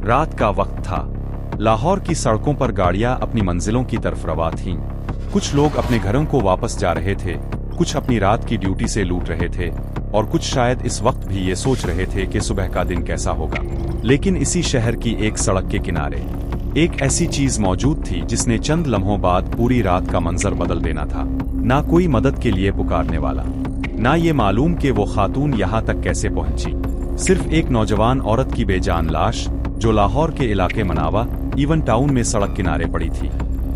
रात का वक्त था। लाहौर की सड़कों पर गाड़ियां अपनी मंजिलों की तरफ रवा थीं। कुछ लोग अपने घरों को वापस जा रहे थे, कुछ अपनी रात की ड्यूटी से लूट रहे थे और कुछ शायद इस वक्त भी ये सोच रहे थे कि सुबह का दिन कैसा होगा। लेकिन इसी शहर की एक सड़क के किनारे एक ऐसी चीज मौजूद थी जिसने चंद लम्हों बाद पूरी रात का मंजर बदल देना था। ना कोई मदद के लिए पुकारने वाला, ना ये मालूम कि वो खातून यहाँ तक कैसे पहुंची। सिर्फ एक नौजवान औरत की बेजान लाश जो लाहौर के इलाके मनावा इवन टाउन में सड़क किनारे पड़ी थी।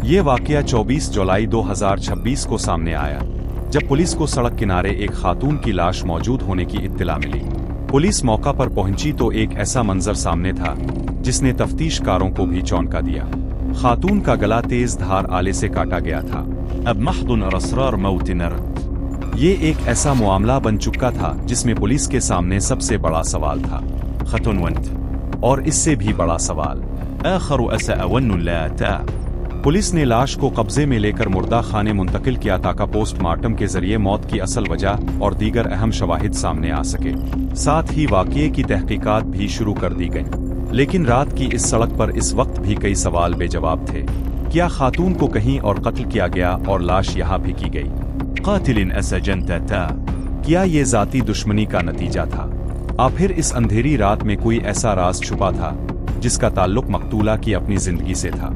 ये वाकया 24 जुलाई 2026 को सामने आया जब पुलिस को सड़क किनारे एक खातून की लाश मौजूद होने की इत्तला मिली। पुलिस मौका पर पहुंची तो एक ऐसा मंजर सामने था जिसने तफ्तीशकारों को भी चौंका दिया। खातून का गला तेज धार आले से काटा गया था। अब महदुन और असरार मौत नरत। ये एक ऐसा मामला बन चुका था जिसमें पुलिस के सामने सबसे बड़ा सवाल था खतुनवंत, और इससे भी बड़ा सवाल आखिर असअवन ला। पुलिस ने लाश को कब्जे में लेकर मुर्दा खाने मुंतकिल किया ताकि पोस्टमार्टम के जरिए मौत की असल वजह और दीगर अहम शवाहिद सामने आ सके। साथ ही वाक़ये की तहकीकात भी शुरू कर दी गई। लेकिन रात की इस सड़क पर इस वक्त भी कई सवाल बेजवाब थे। क्या खातून को कहीं और कत्ल किया गया और लाश यहाँ फेंकी गई? कातिलिन असजनता था। क्या ये जाती दुश्मनी का नतीजा था? फिर इस अंधेरी रात में कोई ऐसा राज छुपा था जिसका ताल्लुक मकतूला की अपनी जिंदगी से था।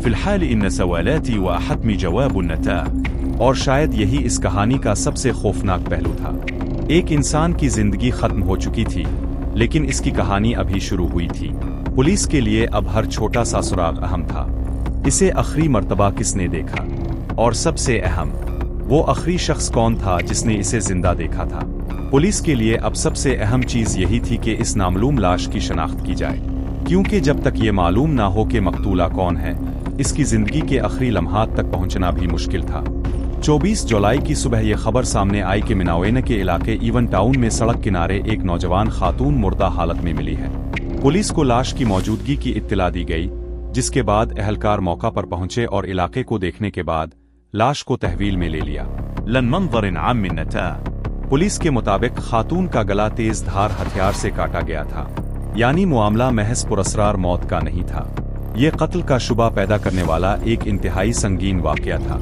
फिलहाल इन सवालाती व हतमी जवाब नता। और शायद यही इस कहानी का सबसे खौफनाक पहलू था। एक इंसान की जिंदगी खत्म हो चुकी थी, लेकिन इसकी कहानी अभी शुरू हुई थी। पुलिस के लिए अब हर छोटा सा सुराग अहम था। इसे आखिरी मर्तबा किसने देखा, और सबसे अहम वो आखिरी शख्स कौन था जिसने इसे जिंदा देखा था। पुलिस के लिए अब सबसे अहम चीज यही थी कि इस नामालूम लाश की शनाख्त की जाए, क्योंकि जब तक ये मालूम ना हो कि मकतूला कौन है, इसकी जिंदगी के आखिरी लम्हात तक पहुंचना भी मुश्किल था। 24 जुलाई की सुबह यह खबर सामने आई कि मिनावेन के इलाके इवन टाउन में सड़क किनारे एक नौजवान खातून मुर्दा हालत में मिली है। पुलिस को लाश की मौजूदगी की इत्तला दी गई, जिसके बाद अहलकार मौका पर पहुंचे और इलाके को देखने के बाद लाश को तहवील में ले लिया। लन मंज़रिन आम नता। पुलिस के मुताबिक खातून का गला तेज धार हथियार से काटा गया था, यानी मामला महज पुरअसरार मौत का नहीं था। ये कत्ल का शुबा पैदा करने वाला एक इंतहाई संगीन वाकया था।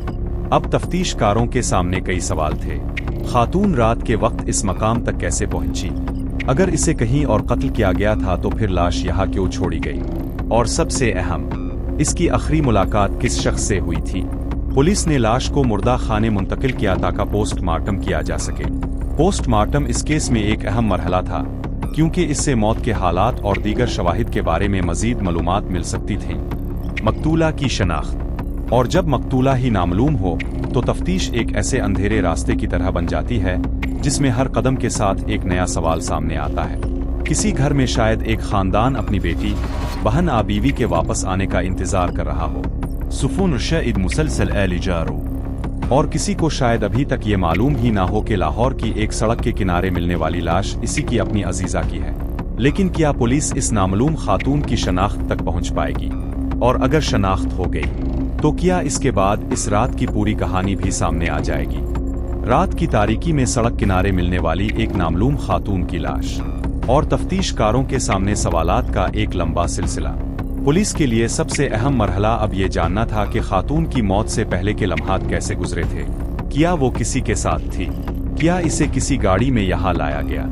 अब तफ्तीशकारों के सामने कई सवाल थे। खातून रात के वक्त इस मकाम तक कैसे पहुंची? अगर इसे कहीं और कत्ल किया गया था तो फिर लाश यहाँ क्यों छोड़ी गई? और सबसे अहम, इसकी आखिरी मुलाकात किस शख्स से हुई थी? पुलिस ने लाश को मुर्दा खाने मुंतकिल किया ताकि पोस्टमार्टम किया जा सके। पोस्टमार्टम इस केस में एक अहम मरहला था, क्योंकि इससे मौत के हालात और दीगर शवाहिद के बारे में मजीद मालूमात मिल सकती थीं। मकतूला की शनाख्त, और जब मकतूला ही नामालूम हो तो तफ्तीश एक ऐसे अंधेरे रास्ते की तरह बन जाती है जिसमें हर कदम के साथ एक नया सवाल सामने आता है। किसी घर में शायद एक खानदान अपनी बेटी, बहन या बीवी के वापस आने का इंतजार कर रहा हो। सुफून शायद मुसलसल एलिजारो। और किसी को शायद अभी तक ये मालूम ही ना हो कि लाहौर की एक सड़क के किनारे मिलने वाली लाश इसी की अपनी अजीजा की है। लेकिन क्या पुलिस इस नामालूम खातून की शनाख्त तक पहुंच पाएगी? और अगर शनाख्त हो गई तो क्या इसके बाद इस रात की पूरी कहानी भी सामने आ जाएगी? रात की तारीकी में सड़क किनारे मिलने वाली एक नामालूम खातून की लाश, और तफ्तीशकारों के सामने सवालात का एक लंबा सिलसिला। पुलिस के लिए सबसे अहम मरहला अब ये जानना था कि खातून की मौत से पहले के लम्हात कैसे गुजरे थे। क्या वो किसी के साथ थी? क्या इसे किसी गाड़ी में यहाँ लाया गया?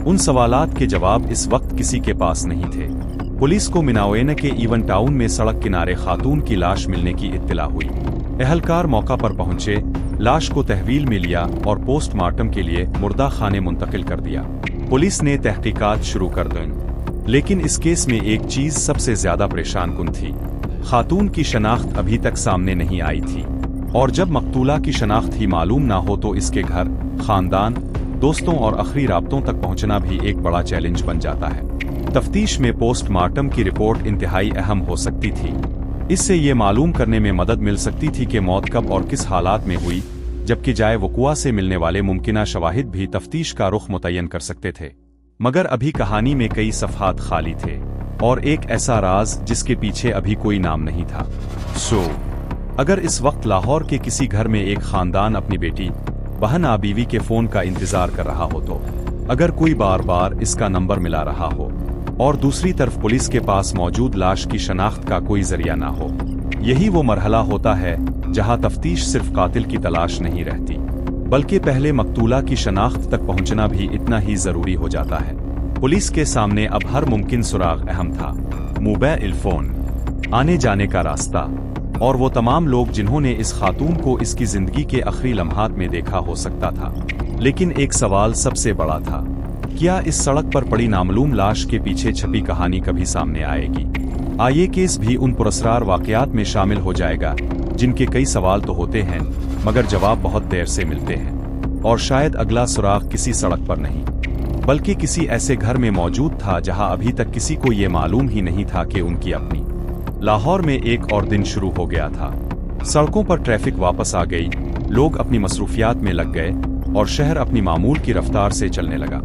उन सवालात के जवाब इस वक्त किसी के पास नहीं थे। पुलिस को मिनावेन के इवन टाउन में सड़क किनारे खातून की लाश मिलने की इत्तला हुई। अहलकार मौका पर पहुंचे, लाश को तहवील में लिया और पोस्टमार्टम के लिए मुर्दा खाने मुंतकिल कर दिया। पुलिस ने तहकीकात शुरू कर दी, लेकिन इस केस में एक चीज सबसे ज्यादा परेशान कुन थी। खातून की शनाख्त अभी तक सामने नहीं आई थी, और जब मकतूला की शनाख्त ही मालूम ना हो तो इसके घर, खानदान, दोस्तों और आखिरी राब्तों तक पहुंचना भी एक बड़ा चैलेंज बन जाता है। तफ्तीश में पोस्टमार्टम की रिपोर्ट इंतहाई अहम हो सकती थी। इससे ये मालूम करने में मदद मिल सकती थी कि मौत कब और किस हालात में हुई, जबकि जाए वक़ुआ से मिलने वाले मुमकिना शवाहिद भी तफ्तीश का रुख मुतय्यन कर सकते थे। मगर अभी कहानी में कई सफ़हात खाली थे, और एक ऐसा राज जिसके पीछे अभी कोई नाम नहीं था। अगर इस वक्त लाहौर के किसी घर में एक खानदान अपनी बेटी, बहन या बीवी के फ़ोन का इंतज़ार कर रहा हो, तो अगर कोई बार बार इसका नंबर मिला रहा हो, और दूसरी तरफ पुलिस के पास मौजूद लाश की शनाख्त का कोई जरिया ना हो। यही वो मरहला होता है जहां तफ्तीश सिर्फ कातिल की तलाश नहीं रहती, बल्कि पहले मकतूला की शनाख्त तक पहुंचना भी इतना ही जरूरी हो जाता है। पुलिस के सामने अब हर मुमकिन सुराग अहम था। मोबाइल फोन, आने जाने का रास्ता, और वो तमाम लोग जिन्होंने इस खातून को इसकी जिंदगी के आखिरी लम्हात में देखा हो सकता था। लेकिन एक सवाल सबसे बड़ा था, क्या इस सड़क पर पड़ी नामालूम लाश के पीछे छपी कहानी कभी सामने आएगी? ये केस भी उन पुरस्कार वाकयात में शामिल हो जाएगा जिनके कई सवाल तो होते हैं मगर जवाब बहुत देर से मिलते हैं। और शायद अगला सुराग किसी सड़क पर नहीं, बल्कि किसी ऐसे घर में मौजूद था जहां अभी तक किसी को ये मालूम ही नहीं था कि उनकी अपनी। लाहौर में एक और दिन शुरू हो गया था। सड़कों पर ट्रैफिक वापस आ गई, लोग अपनी मसरूफियात में लग गए और शहर अपनी मामूल की रफ्तार से चलने लगा।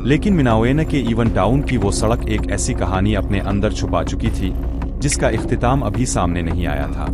लेकिन मिनावेना के इवन टाउन की वो सड़क एक ऐसी कहानी अपने अंदर छुपा चुकी थी जिसका इख्तिताम अभी सामने नहीं आया था।